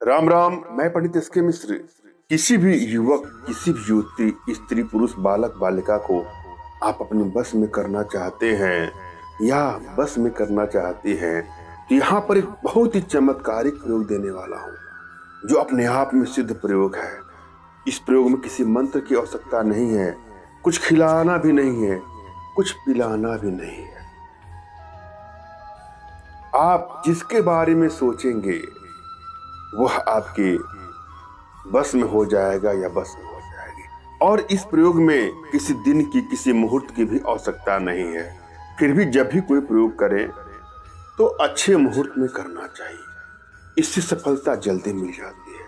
राम राम। मैं पंडित एस.के. मिश्र। किसी भी युवक, किसी भी युवती, स्त्री, पुरुष, बालक, बालिका को आप अपने बस में करना चाहते हैं या बस में करना चाहती हैं, तो यहाँ पर एक बहुत ही चमत्कारिक प्रयोग देने वाला हूँ, जो अपने आप में सिद्ध प्रयोग है। इस प्रयोग में किसी मंत्र की आवश्यकता नहीं है, कुछ खिलाना भी नहीं है, कुछ पिलाना भी नहीं है। आप जिसके बारे में सोचेंगे वह आपके बस में हो जाएगा या बस में हो जाएगी। और इस प्रयोग में किसी दिन की, किसी मुहूर्त की भी आवश्यकता नहीं है। फिर भी जब भी कोई प्रयोग करें तो अच्छे मुहूर्त में करना चाहिए, इससे सफलता जल्दी मिल जाती है।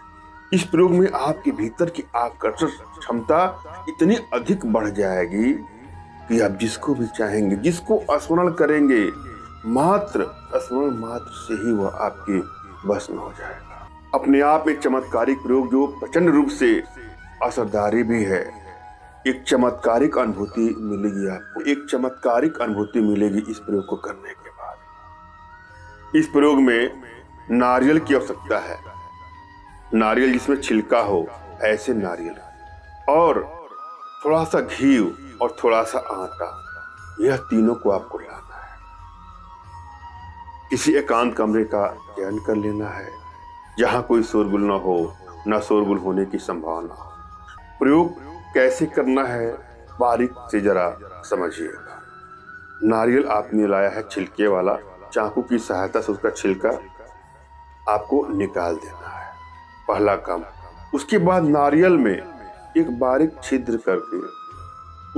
इस प्रयोग में आपके भीतर की आकर्षण क्षमता इतनी अधिक बढ़ जाएगी कि आप जिसको भी चाहेंगे, जिसको स्मरण करेंगे, मात्र स्मरण मात्र से ही वह आपके बस में हो जाएगा। अपने आप एक चमत्कारिक प्रयोग जो प्रचंड रूप से असरदारी भी है। एक चमत्कारिक अनुभूति मिलेगी आपको, एक चमत्कारिक अनुभूति मिलेगी इस प्रयोग को करने के बाद। इस प्रयोग में नारियल की आवश्यकता है, नारियल जिसमें छिलका हो, ऐसे नारियल, और थोड़ा सा घी और थोड़ा सा आटा, यह तीनों को आपको लाना है। किसी एकांत कमरे का चयन कर लेना है जहां कोई शोरगुल ना हो, ना शोरगुल होने की संभावना हो। प्रयोग कैसे करना है बारीक से जरा समझिएगा। नारियल आपने लाया है छिलके वाला, चाकू की सहायता से उसका छिलका आपको निकाल देना है, पहला काम। उसके बाद नारियल में एक बारीक छिद्र करके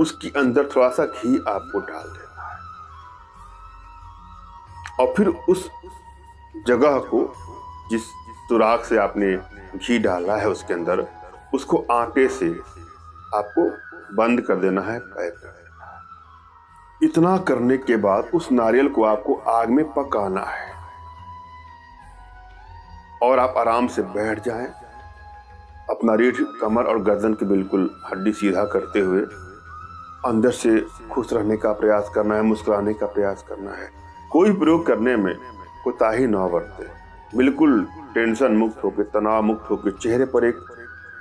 उसके अंदर थोड़ा सा घी आपको डाल देना है, और फिर उस जगह को, जिस सुराख से आपने घी डाला है उसके अंदर, उसको आटे से आपको बंद कर देना है, पैक कर देना है। इतना करने के बाद उस नारियल को आपको आग में पकाना है, और आप आराम से बैठ जाएं, अपना रीढ़, कमर और गर्दन के बिल्कुल हड्डी सीधा करते हुए अंदर से खुश रहने का प्रयास करना है, मुस्कुराने का प्रयास करना है। कोई प्रयोग करने में कोताही ना बरते, बिल्कुल टेंशन मुक्त होकर, तनाव मुक्त होकर, चेहरे पर एक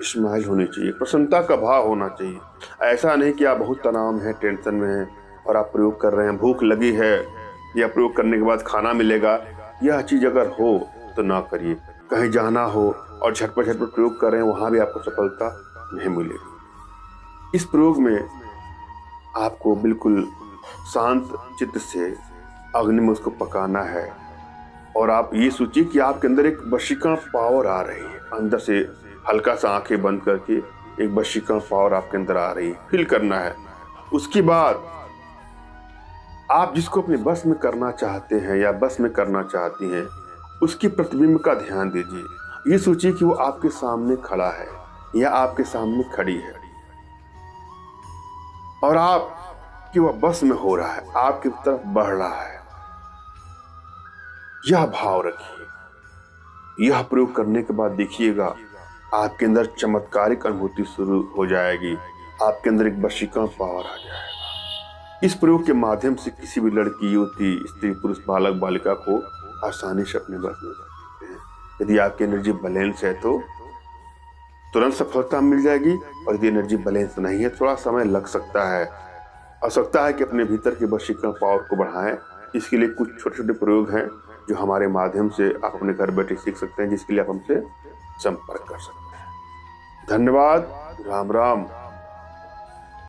स्माइल होनी चाहिए, प्रसन्नता का भाव होना चाहिए। ऐसा नहीं कि आप बहुत तनाव में हैं, टेंशन में हैं और आप प्रयोग कर रहे हैं, भूख लगी है या प्रयोग करने के बाद खाना मिलेगा, यह चीज अगर हो तो ना करिए। कहीं जाना हो और झटपट प्रयोग कर रहे हैं, वहां भी आपको सफलता नहीं मिलेगी। इस प्रयोग में आपको बिल्कुल शांत चित्त से अग्नि में उसको पकाना है, और आप ये सोचिए कि आपके अंदर एक वशीकरण पावर आ रही है। अंदर से हल्का सा आंखें बंद करके एक वशीकरण पावर आपके अंदर आ रही है, फील करना है। उसके बाद आप जिसको अपने बस में करना चाहते हैं या बस में करना चाहती हैं, उसकी प्रतिबिंब का ध्यान दीजिए। ये सोचिए कि वो आपके सामने खड़ा है या आपके सामने खड़ी है, और आप कि वह बस में हो रहा है, आपकी तरफ बढ़ रहा है। यह भाव रखिए। यह प्रयोग करने के बाद देखिएगा आपके अंदर चमत्कारिक अनुभूति शुरू हो जाएगी, आपके अंदर एक वशीकरण पावर आ जाएगा। इस प्रयोग के माध्यम से किसी भी लड़की, युवती, स्त्री, पुरुष, बालक, बालिका को आसानी से अपने बस में कर सकते हैं। यदि आपकी एनर्जी बैलेंस है तो तुरंत सफलता मिल जाएगी, और यदि एनर्जी बैलेंस नहीं है, थोड़ा समय लग सकता है। आवश्यकता है कि अपने भीतर के वशीकरण पावर को बढ़ाएं। इसके लिए कुछ छोटे छोटे प्रयोग हैं जो हमारे माध्यम से आप अपने घर बैठे सीख सकते हैं, जिसके लिए आप हमसे संपर्क कर सकते हैं। धन्यवाद। राम राम।